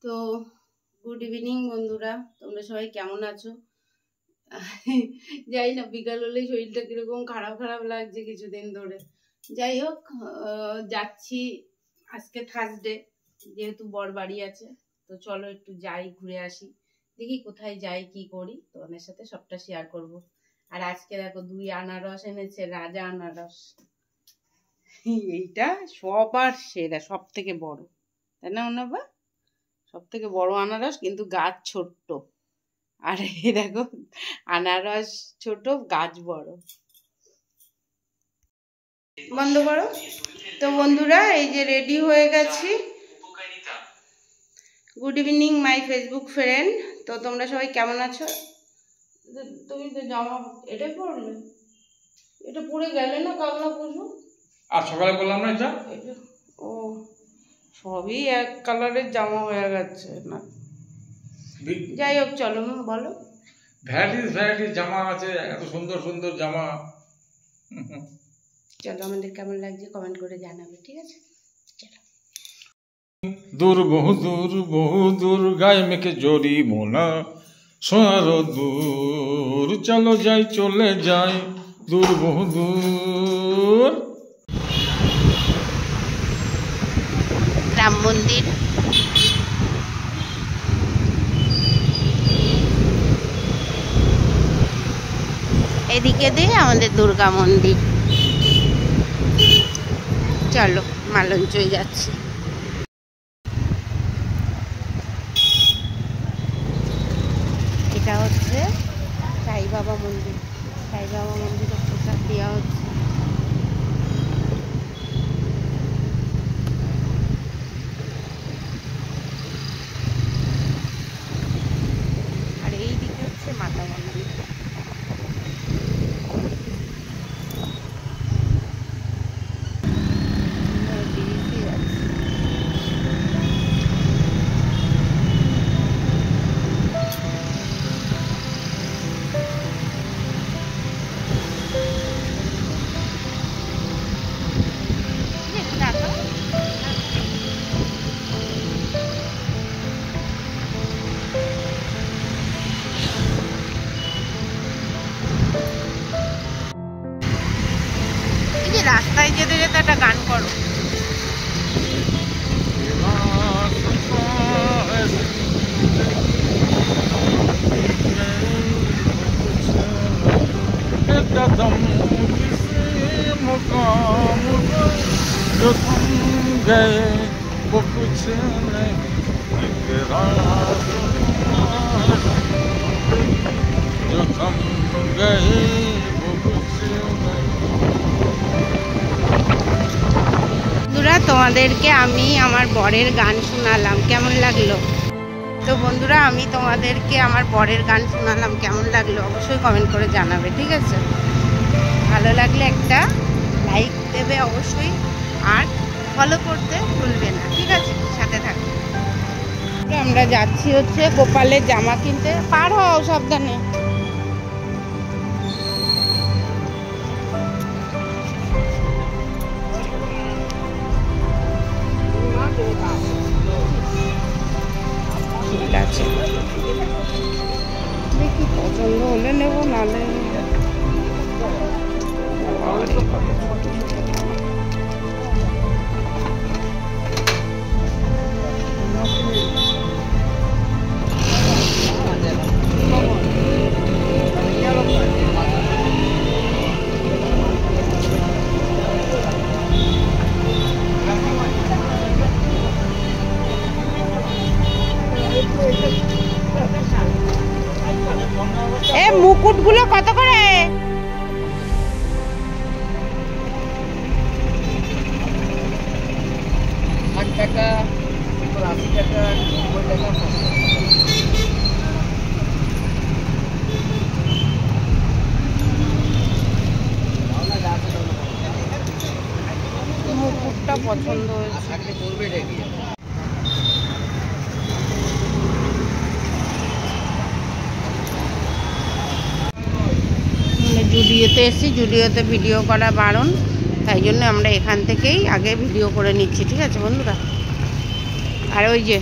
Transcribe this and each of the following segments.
তো good evening বন্ধুরা, তোমরা সবাই কেমন আছো? যাই না, বিকাল হলে শরীরটা কিরকম খারাপ খারাপ লাগছে কিছুদিন ধরে। যাই হোক, যাচ্ছি আজকে থার্সডে, যেহেতু বর বাড়ি আছে, তো চলো একটু যাই, ঘুরে আসি, দেখি কোথায় যাই কি করি, তোমাদের সাথে সবটা শেয়ার করব। আর আজকে দেখো 2 আনারস এনেছে, রাজা আনারস। এইটা সবার সেরা, সব থেকে বড়, তাই না অনবা? সব থেকে বড় আনারস, কিন্তু গাছ ছোট্ট। আর এই দেখো, আনারস ছোট, গাছ বড়। বন্ধ করো। তো বন্ধুরা, এই যে রেডি হয়ে গেছি। Good evening my Facebook friend. তো তোমরা সবাই কেমন আছো? তুমি তো জামা এটা পরলে, এটা পরে গেলে না কাল না পরশু? আর সকালে বললাম না এটা। ও, সবই এক কালারের জামা হয়ে গেছে না। যাই হোক, চলো বলো। ভ্যারাইটিস জামা আছে, এত সুন্দর সুন্দর জামা। চলো, আমাদের কেমন লাগছে কমেন্ট করে জানাবে, ঠিক আছে? চলো। দূর বহু দূর গায়ে মেখে জরি মোনা সোনার দূর, চলো যাই চলে যাই দূর বহু দূর। রাম মন্দির, এদিকে দিয়ে আমাদের দুর্গা মন্দির। চলো, মালঞ্চই যাচ্ছি। এটা হচ্ছে সাই বাবা মন্দির। সাই বাবা মন্দিরে প্রসাদ দেওয়া হচ্ছে। আর এই দিকে হচ্ছে মাতা মন্দির। রাস্তায় যেতে যেতে একটা গান করো। বন্ধুরা, তোমাদেরকে আমি আমার বরের গান শোনালাম, কেমন লাগলো? তো বন্ধুরা, আমি তোমাদেরকে আমার বরের গান শোনালাম, কেমন লাগলো অবশ্যই কমেন্ট করে জানাবে, ঠিক আছে? ভালো লাগলে একটা লাইক দেবে অবশ্যই, আর ফলো করতে ভুলবে না, ঠিক আছে? সাথে থাকবে। আমরা যাচ্ছি হচ্ছে গোপালের জামা কিনতে। পার হও সাবধানে। ঠিক আছে, দেখি পছন্দ হলে নেব, নাহলে মুকুটগুলো কত করে? টাকা, 80 টাকা, 90 টাকা। মুকুটটা পছন্দ হয়েছে। জুডিওতে এসেছি, জুডিওতে ভিডিও করা বারণ, তাই জন্য আমরা এখান থেকেই আগে ভিডিও করে নিচ্ছি, ঠিক আছে বন্ধুরা? আর ওই যে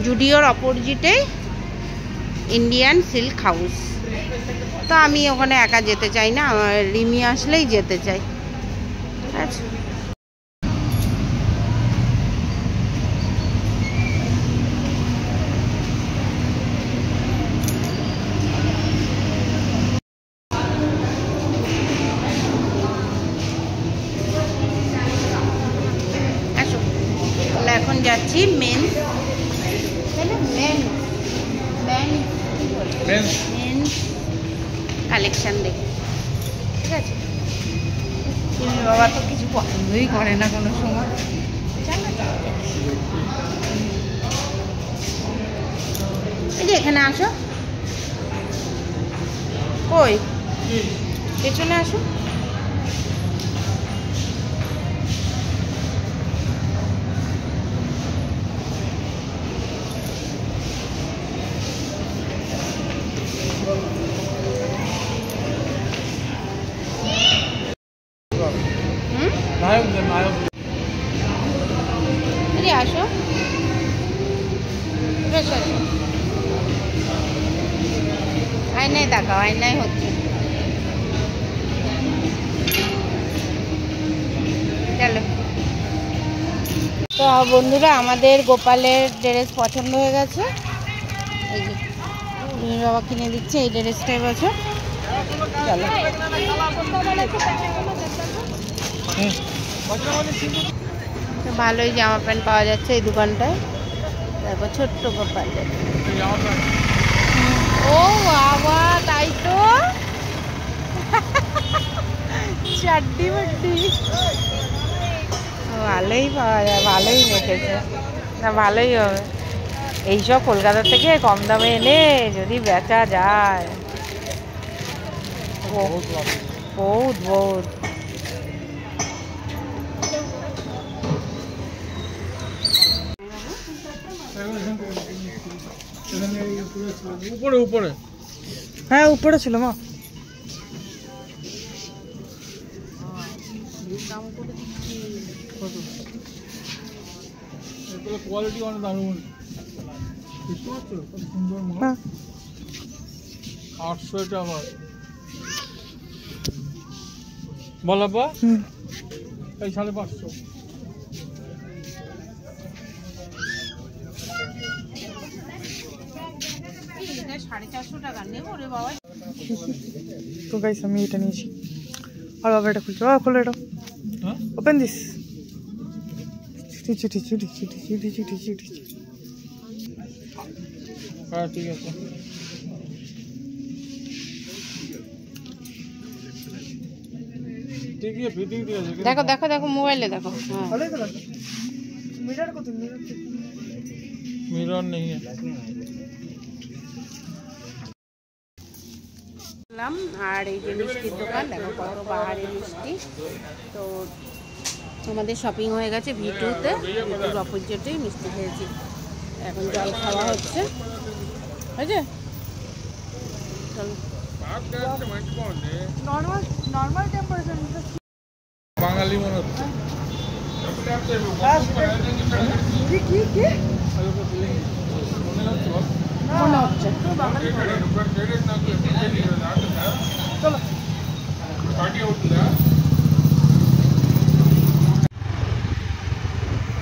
জুডিওর অপোজিটে ইন্ডিয়ান সিল্ক হাউস। তো আমি ওখানে একা যেতে চাই না, আমার রিমি আসলেই যেতে চাই। আচ্ছা, এখন যাচ্ছি মেন কালেকশন দেখে, ঠিক আছে? তুমি বাবা তো কিছু পছন্দই করে না কোনো সময়। এই যে এখানে আসো, কই পেছনে আসো। আসো, আয়নায় দেখাও, আয়নায় হচ্ছে। চলো। তো বন্ধুরা, আমাদের গোপালের ড্রেস পছন্দ হয়ে গেছে। এই যে বাবা কিনে দিচ্ছে এই ড্রেসটা এবছর। চলো। তো ভালোই জামা প্যান্ট পাওয়া যাচ্ছে এই দোকানটায়। তারপর ছোট্ট গোপালের, ও বাবা তাই তো চাড্ডি বাড্ডি ভালোই পাওয়া যায়, ভালোই রেখেছে না, ভালোই হবে। এইসব কলকাতা থেকে কম দামে এনে যদি বেচা যায়, বহুত বহুত। উপরে উপরে, হ্যাঁ উপরে ছিল মা। কোয়ালিটি অনেক দারুণ, বুঝতে পারছো? কত সুন্দর মাল। 800 এটা আবার বল বাবা, এই 550। তো গাইস আমি এটা নিয়েছি, আর বাবা এটা খুলছে। বাবা খোলো এটা, ওপেন দিস। হ্যাঁ ঠিক আছে। ঠিকই আছে, ফিটিং ঠিক আছে। দেখো দেখো দেখো, মোবাইলে দেখো। मिरर को तो मिरर नहीं है। আর এই যে মিষ্টির দোকান দেখো, কত বাহারি মিষ্টি। তো আমাদের শপিং হয়ে গেছে ভিটুতে, ভিটুর অপোজিটেই মিষ্টি খেয়েছি। এখন জল খাওয়া হচ্ছে, হয়েছে? চলো। नॉर्मल नॉर्मल टेम्पारेचर বাঙালি মনে হচ্ছে। মনে হচ্ছে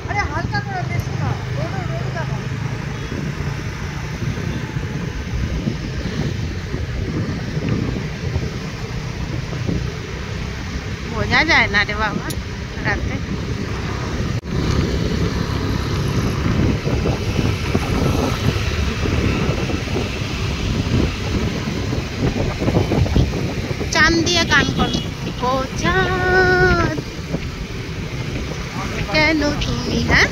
अरे हल्का थोड़ा बेसी ना বোঝা যায় না রে বাবা রাতে। চাঁদ দিয়ে গান করো, ও চাঁদ কেন তুমি, হ্যাঁ